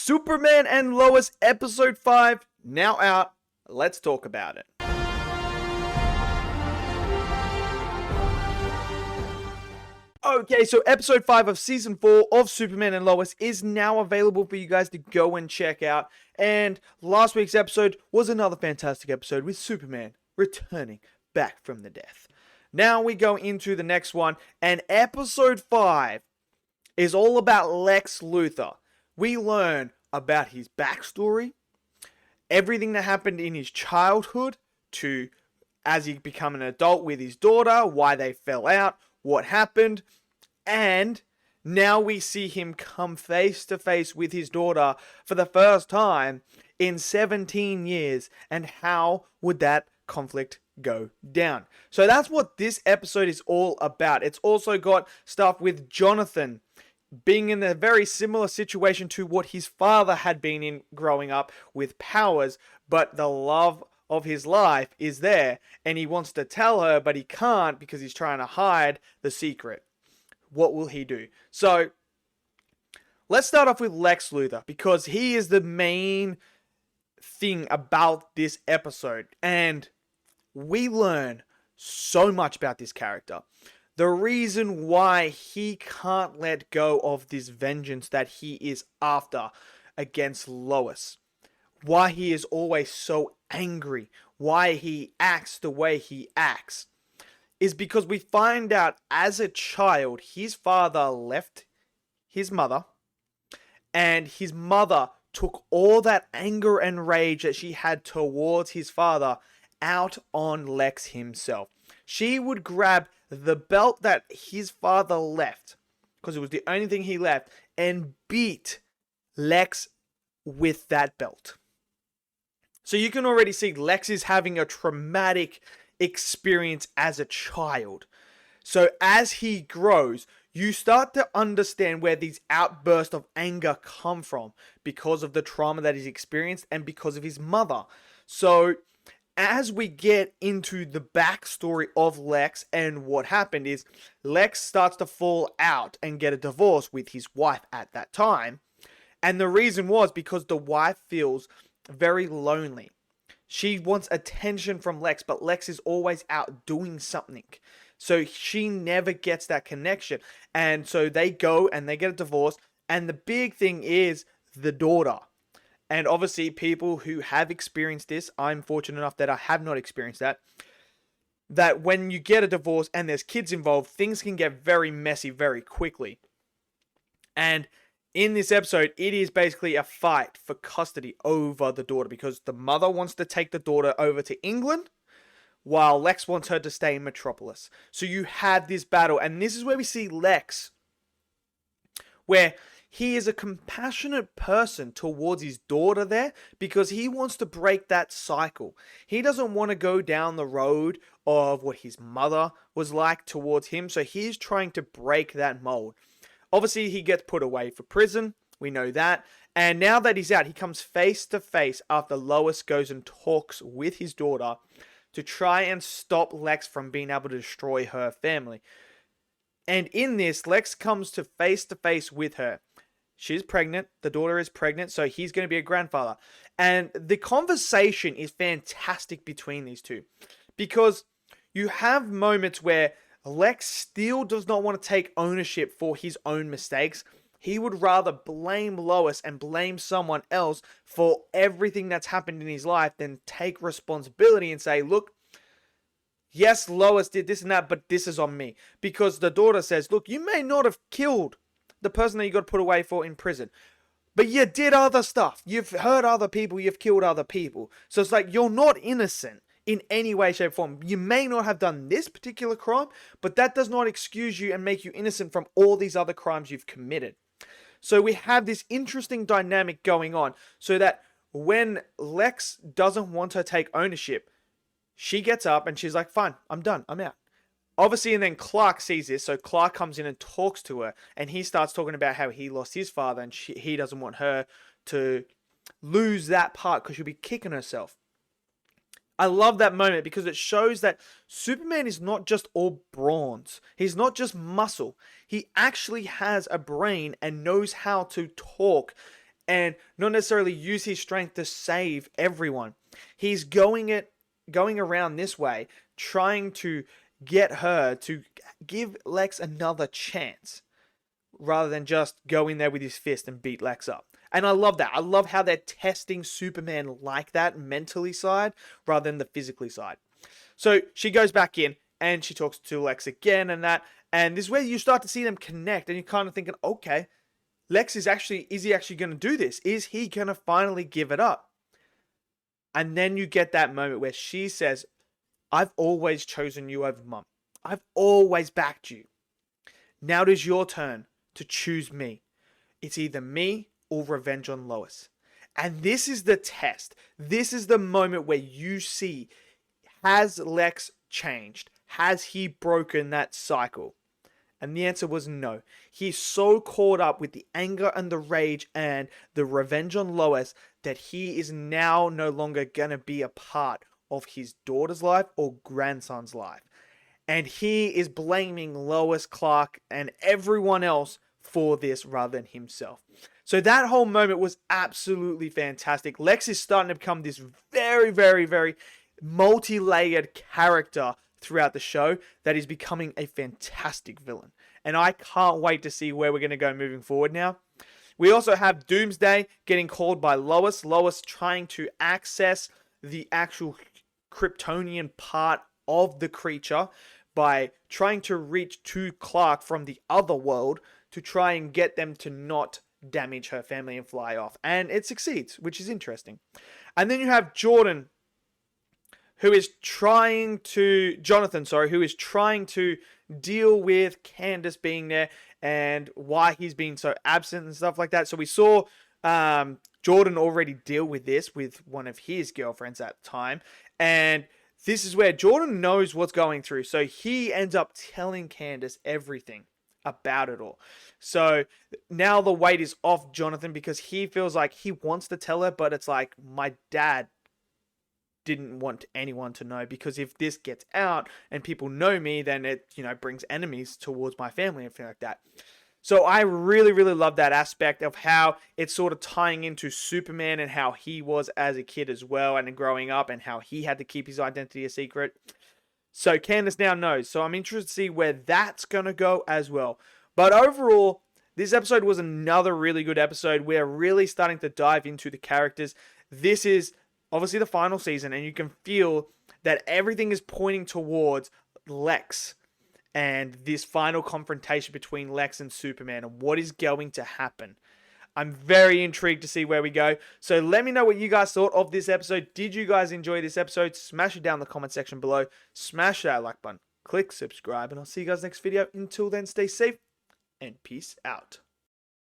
Superman and Lois episode 5, now out. Let's talk about it. Okay, so episode 5 of season 4 of Superman and Lois is now available for you guys to go and check out. And last week's episode was another fantastic episode with Superman returning back from the death. Now we go into the next one, and episode 5 is all about Lex Luthor. We learn about his backstory, everything that happened in his childhood to as he became an adult with his daughter, why they fell out, what happened, and now we see him come face to face with his daughter for the first time in 17 years, and how would that conflict go down? So that's what this episode is all about. It's also got stuff with Jonathan being in a very similar situation to what his father had been in growing up with powers, but the love of his life is there, and he wants to tell her, but he can't because he's trying to hide the secret. What will he do? So, let's start off with Lex Luthor, because he is the main thing about this episode, and we learn so much about this character. The reason why he can't let go of this vengeance that he is after against Lois. Why he is always so angry. Why he acts the way he acts. Is because we find out as a child, his father left his mother. And his mother took all that anger and rage that she had towards his father out on Lex himself. She would grab the belt that his father left, because it was the only thing he left, and beat Lex with that belt. So you can already see Lex is having a traumatic experience as a child. So as he grows, you start to understand where these outbursts of anger come from, because of the trauma that he's experienced and because of his mother. So as we get into the backstory of Lex, and what happened is Lex starts to fall out and get a divorce with his wife at that time. And the reason was because the wife feels very lonely. She wants attention from Lex, but Lex is always out doing something. So she never gets that connection. And so they go and they get a divorce. And the big thing is the daughter. And obviously, people who have experienced this, I'm fortunate enough that I have not experienced that. That when you get a divorce and there's kids involved, things can get very messy very quickly. And in this episode, it is basically a fight for custody over the daughter, because the mother wants to take the daughter over to England, while Lex wants her to stay in Metropolis. So you have this battle, and this is where we see Lex, where he is a compassionate person towards his daughter there, because he wants to break that cycle. He doesn't want to go down the road of what his mother was like towards him, so he's trying to break that mold. Obviously, he gets put away for prison. We know that. And now that he's out, he comes face to face after Lois goes and talks with his daughter to try and stop Lex from being able to destroy her family. And in this, Lex comes to face with her. She's pregnant. The daughter is pregnant, so he's going to be a grandfather. And the conversation is fantastic between these two, because you have moments where Lex still does not want to take ownership for his own mistakes. He would rather blame Lois and blame someone else for everything that's happened in his life than take responsibility and say, look, yes, Lois did this and that, but this is on me. Because the daughter says, look, you may not have killed the person that you got put away for in prison, but you did other stuff. You've hurt other people. You've killed other people. So it's like, you're not innocent in any way, shape, or form. You may not have done this particular crime, but that does not excuse you and make you innocent from all these other crimes you've committed. So we have this interesting dynamic going on, so that when Lex doesn't want to take ownership, she gets up and she's like, fine, I'm done, I'm out. Obviously, and then Clark sees this, so Clark comes in and talks to her, and he starts talking about how he lost his father, and he doesn't want her to lose that part because she'll be kicking herself. I love that moment because it shows that Superman is not just all brawns. He's not just muscle. He actually has a brain and knows how to talk and not necessarily use his strength to save everyone. He's going around this way, trying to get her to give Lex another chance, rather than just go in there with his fist and beat Lex up. And I love that. I love how they're testing Superman like that, mentally side, rather than the physically side. So she goes back in and she talks to Lex again and that. And this is where you start to see them connect. And you're kind of thinking, okay, Lex is he actually going to do this? Is he going to finally give it up? And then you get that moment where she says, I've always chosen you over Mum. I've always backed you. Now it is your turn to choose me. It's either me or revenge on Lois. And this is the test. This is the moment where you see, has Lex changed? Has he broken that cycle? And the answer was no. He's so caught up with the anger and the rage and the revenge on Lois that he is now no longer going to be a part of his daughter's life or grandson's life. And he is blaming Lois, Clark, and everyone else for this rather than himself. So that whole moment was absolutely fantastic. Lex is starting to become this very, very, very multi-layered character throughout the show that is becoming a fantastic villain. And I can't wait to see where we're going to go moving forward now. We also have Doomsday getting called by Lois. Lois trying to access the actual Kryptonian part of the creature by trying to reach to Clark from the other world to try and get them to not damage her family and fly off. And it succeeds, which is interesting. And then you have Jonathan, who is trying to deal with Candace being there and why he's been so absent and stuff like that. So we saw Jordan already deal with this with one of his girlfriends at the time. And this is where Jordan knows what's going through. So he ends up telling Candace everything about it all. So now the weight is off Jonathan because he feels like he wants to tell her, but it's like, my dad didn't want anyone to know, because if this gets out and people know me, then it, brings enemies towards my family and things like that. So I really, really love that aspect of how it's sort of tying into Superman and how he was as a kid as well and growing up and how he had to keep his identity a secret. So Candace now knows. So I'm interested to see where that's going to go as well. But overall, this episode was another really good episode. We're really starting to dive into the characters. This is obviously the final season, and you can feel that everything is pointing towards Lex and this final confrontation between Lex and Superman and what is going to happen. I'm very intrigued to see where we go. So let me know what you guys thought of this episode. Did you guys enjoy this episode? Smash it down in the comment section below. Smash that like button. Click subscribe, and I'll see you guys next video. Until then, stay safe and peace out.